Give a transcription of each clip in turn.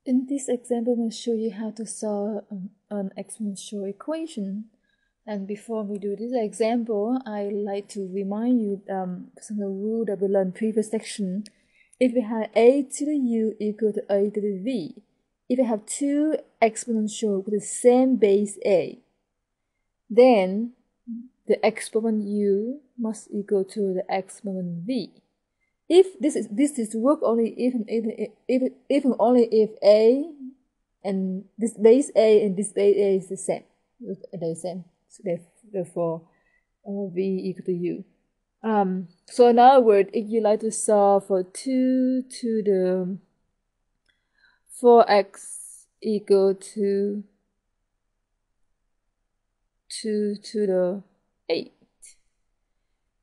In this example, I'm going to show you how to solve an exponential equation. And before we do this example, I like to remind you some of the rule that we learned previous section. If we have a to the u equal to a to the v, if we have two exponential with the same base a, then the exponent u must equal to the exponent v. If this is work only if only if a and this base a and this base a is the same. So therefore v equal to u. So in other words, if you like to solve for 2 to the 4x equal to 2 to the 8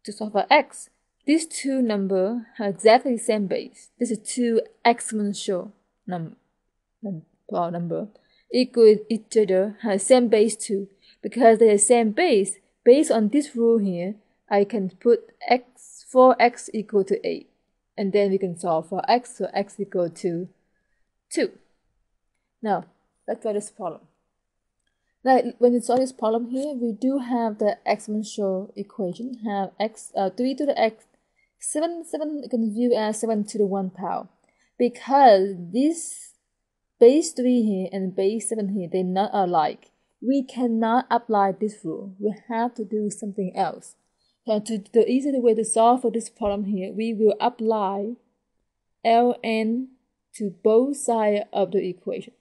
to solve for x, these two numbers have exactly the same base. This is two exponential number equal each other, have same base too. Because they have same base, based on this rule here, I can put 4x equal to 8. And then we can solve for x, so x equal to 2. Now, let's try this problem. Now, when you solve this problem here, we do have the exponential equation, have 3 to the x, 7 you can view as 7 to the 1 power. Because this base 3 here and base 7 here, they're not alike. We cannot apply this rule. We have to do something else. So the easiest way to solve for this problem here, we will apply ln to both sides of the equation.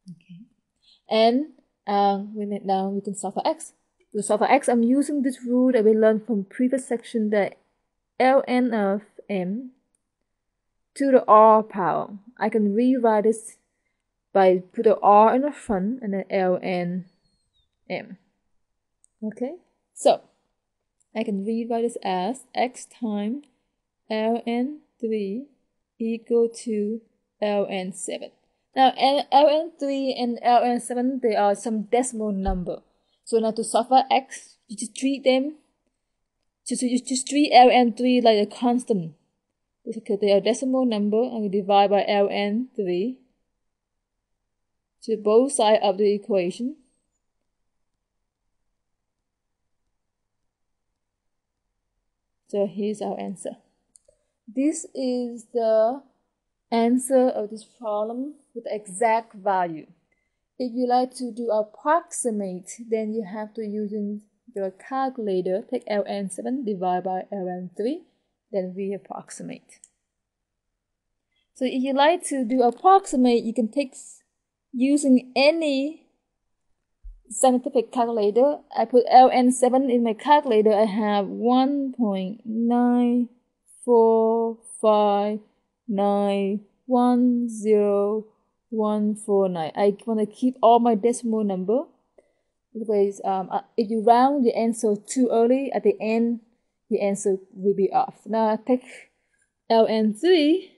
Okay. And now we can solve for x. To solve for x, I'm using this rule that we learned from previous section, that ln of m to the r power. I can rewrite this by put the r in the front and then ln m. Okay, so I can rewrite this as x times ln 3 equal to ln 7. Now ln 3 and ln 7, they are some decimal number. So now to solve for x, you just treat them, you just treat ln 3 like a constant. Because they are decimal number, and we divide by ln 3 to both sides of the equation. So here's our answer. This is the answer of this problem with the exact value. If you like to do approximate, then you have to use your calculator, take ln 7 divide by ln 3, then we approximate. So if you like to do approximate, you can take using any scientific calculator. I put ln 7 in my calculator. I have 1.945910149. I want to keep all my decimal number. Otherwise, if you round the answer too early, at the end, the answer will be off. Now I take ln 3.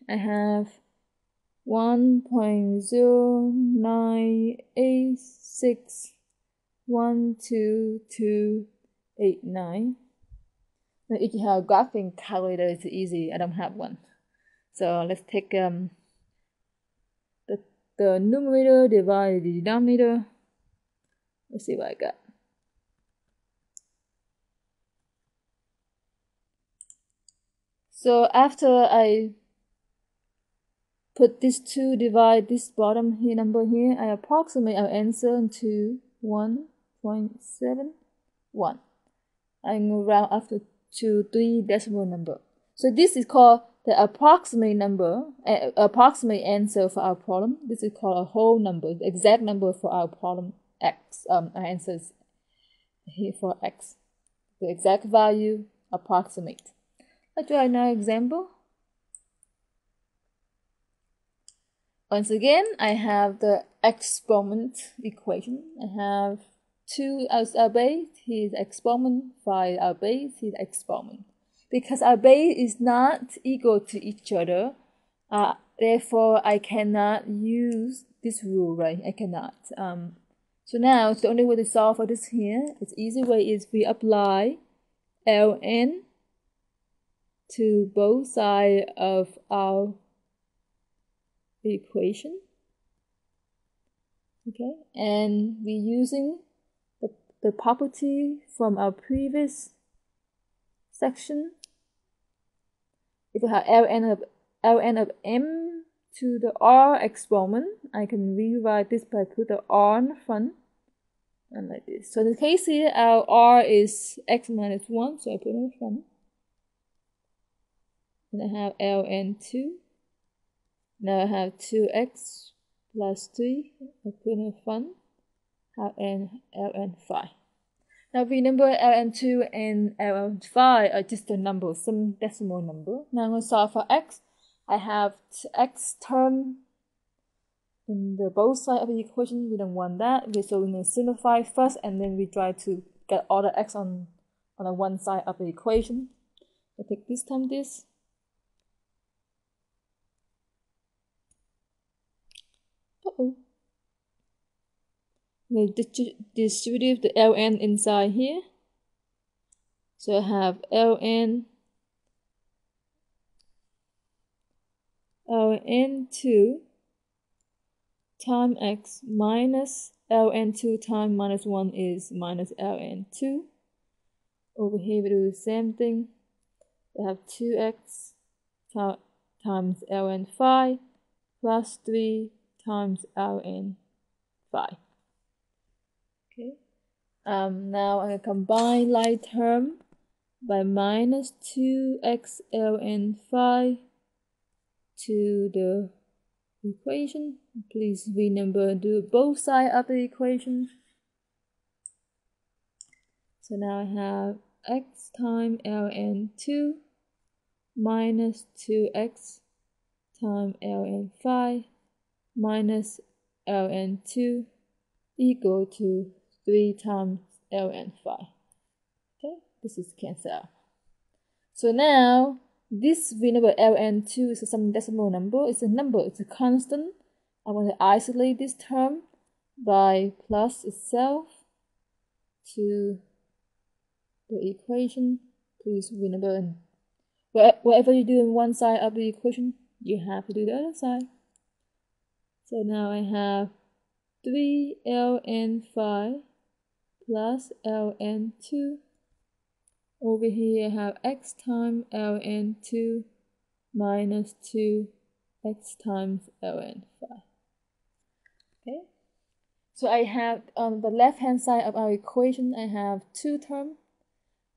I have 1.096122289. Now if you have a graphing calculator, it's easy. I don't have one. So let's take the numerator divide the denominator. Let's see what I got. So after I put this 2 divide this bottom here number here, I approximate our answer to 1.71. I'm going to round after to 3 decimal number. So this is called the approximate number, approximate answer for our problem. This is called a whole number, the exact number for our problem x. Our answer is here for x. The exact value approximate. Let's do another example. Once again, I have the exponent equation. I have 2 as our base, here's exponent, 5 our base, here's exponent. Because our base is not equal to each other, therefore I cannot use this rule, right? I cannot. So now the only way to solve for this here, the easy way is we apply ln to both sides of our equation. Okay, and we're using the property from our previous section. If you have ln of m to the r exponent, I can rewrite this by put the r in front and like this. So in the case here, our r is x minus 1, so I put it in front. And I have ln2. Now I have 2x plus 3, I put in front. Have ln5. Now remember ln2 and ln5 are just a number, some decimal number. Now I'm going to solve for x. I have x term in the both sides of the equation. We don't want that. So we're going to simplify first, and then we try to get all the x on the one side of the equation. I take this time this. We distribute the ln inside here. So I have ln 2 times x minus ln2 times minus 1 is minus ln2. Over here we do the same thing. I have 2x times ln5 plus 3 times ln5. Okay. Now I combine like term by minus 2x ln5 to the equation. Please remember do both sides of the equation. So now I have x times ln2 minus 2x times ln5 minus ln2 equal to 3 times ln5. Okay, this is cancelled out. So now this variable ln2 is some decimal number. It's a number, it's a constant. I want to isolate this term by plus itself to the equation. Please remember, and whatever you do on one side of the equation, you have to do the other side. So now I have 3 ln5 plus ln2. Over here I have x times ln2 minus 2x times ln5. Okay, so I have on the left hand side of our equation, I have two terms,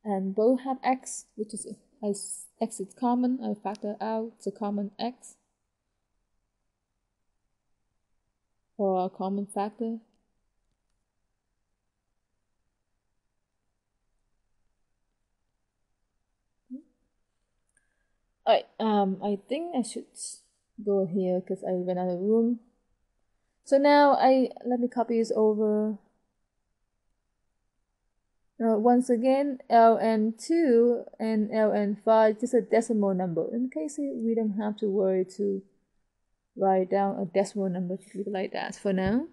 and both have x, which is as x is common. I factor out the common x, or a common factor. Alright, I think I should go here because I ran out of room. So now let me copy this over. Once again, ln2 and ln5 just a decimal number. In case we don't have to worry to write down a decimal number, just leave it like that for now.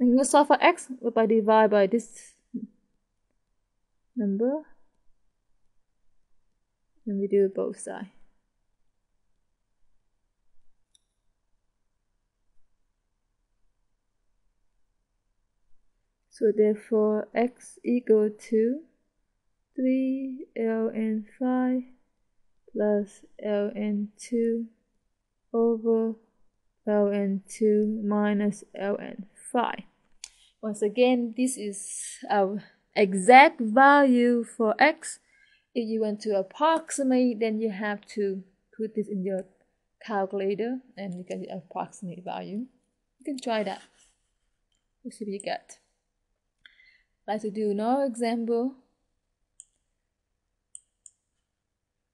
I'm going to solve for x by divide by this number, and we do both sides. So therefore x equal to 3 ln5 plus ln2 over ln2 minus ln5. Once again, this is our exact value for x. If you want to approximate, then you have to put this in your calculator and you get the approximate value. You can try that. Let's see what you get. Like to do another example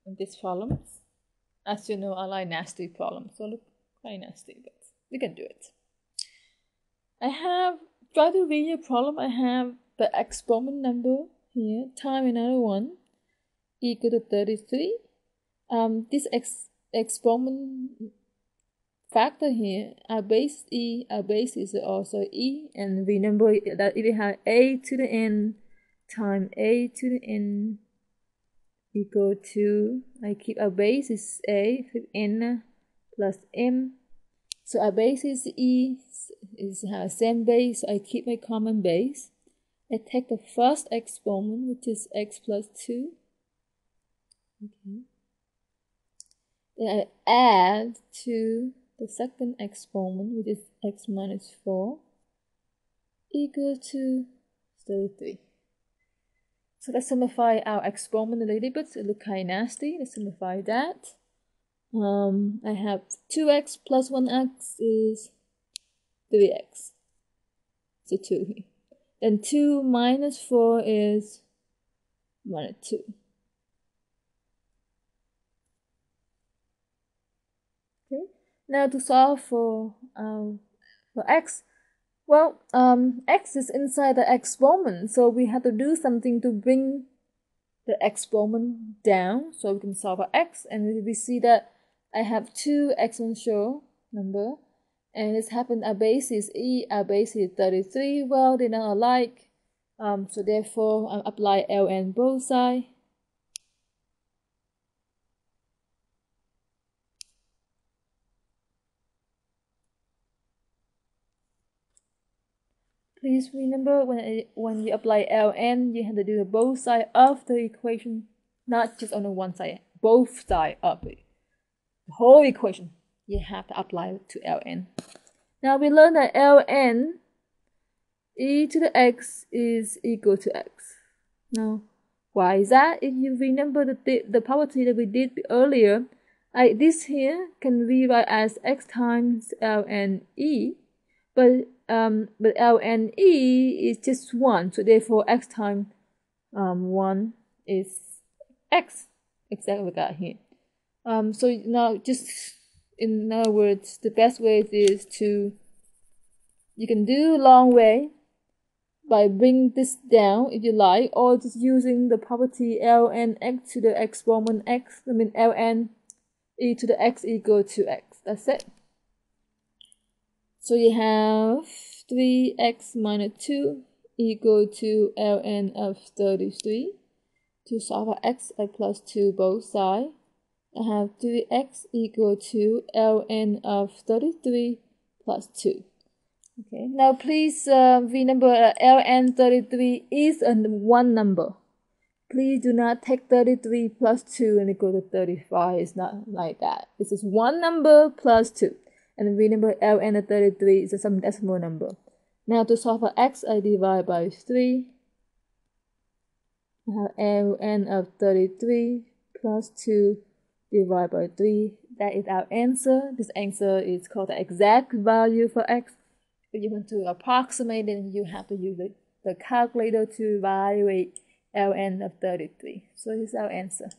of this problem. As you know, I like nasty problems, so look quite nasty, but we can do it. Try to read your problem. I have the exponent number here, time another one, equal to 33. This exponent factor here, our base e, our base is also e, and remember that if we have a to the n times a to the n equal to, I keep our base is a with n plus m. So our base is e, is have same base, so I keep my common base. I take the first exponent, which is x plus 2. Okay. Then I add to the second exponent, which is x minus 4, equal to 33. So let's simplify our exponent a little bit. It looks kind of nasty. Let's simplify that. I have 2x plus 1x is 3x. So 2 here. Then 2 minus 4 is minus 2. Okay. Now to solve for x, well, x is inside the exponent, so we have to do something to bring the exponent down, so we can solve for x, and we see that I have two exponential number, and it's happened our base is e, our base is 33. Well, they're not alike, so therefore I apply ln both sides. Please remember when you apply ln, you have to do both sides of the equation, not just on the one side, both sides of it. The whole equation, you have to apply it to ln. Now we learned that ln e to the x is equal to x. Now, why is that? If you remember the property that we did earlier, this here can rewrite as x times ln e, but ln e is just 1, so therefore x times 1 is x. Exactly what we got here. So now, just in other words, the best way is to, you can do long way by bringing this down if you like, or just using the property ln x to the exponent x, ln e to the x equal to x. That's it. So you have 3x minus 2 equal to ln of 33. To solve for x, I plus 2 both sides. I have 3x equal to ln of 33 plus 2. Okay, now please remember ln 33 is a one number. Please do not take 33 plus 2 and equal to 35. It's not like that. This is one number plus 2. And remember ln of 33 is some decimal number. Now to solve for x, I divide by 3. I have ln of 33 plus 2 divided by 3. That is our answer. This answer is called the exact value for x. If you want to approximate it, you have to use the calculator to evaluate ln of 33. So this is our answer.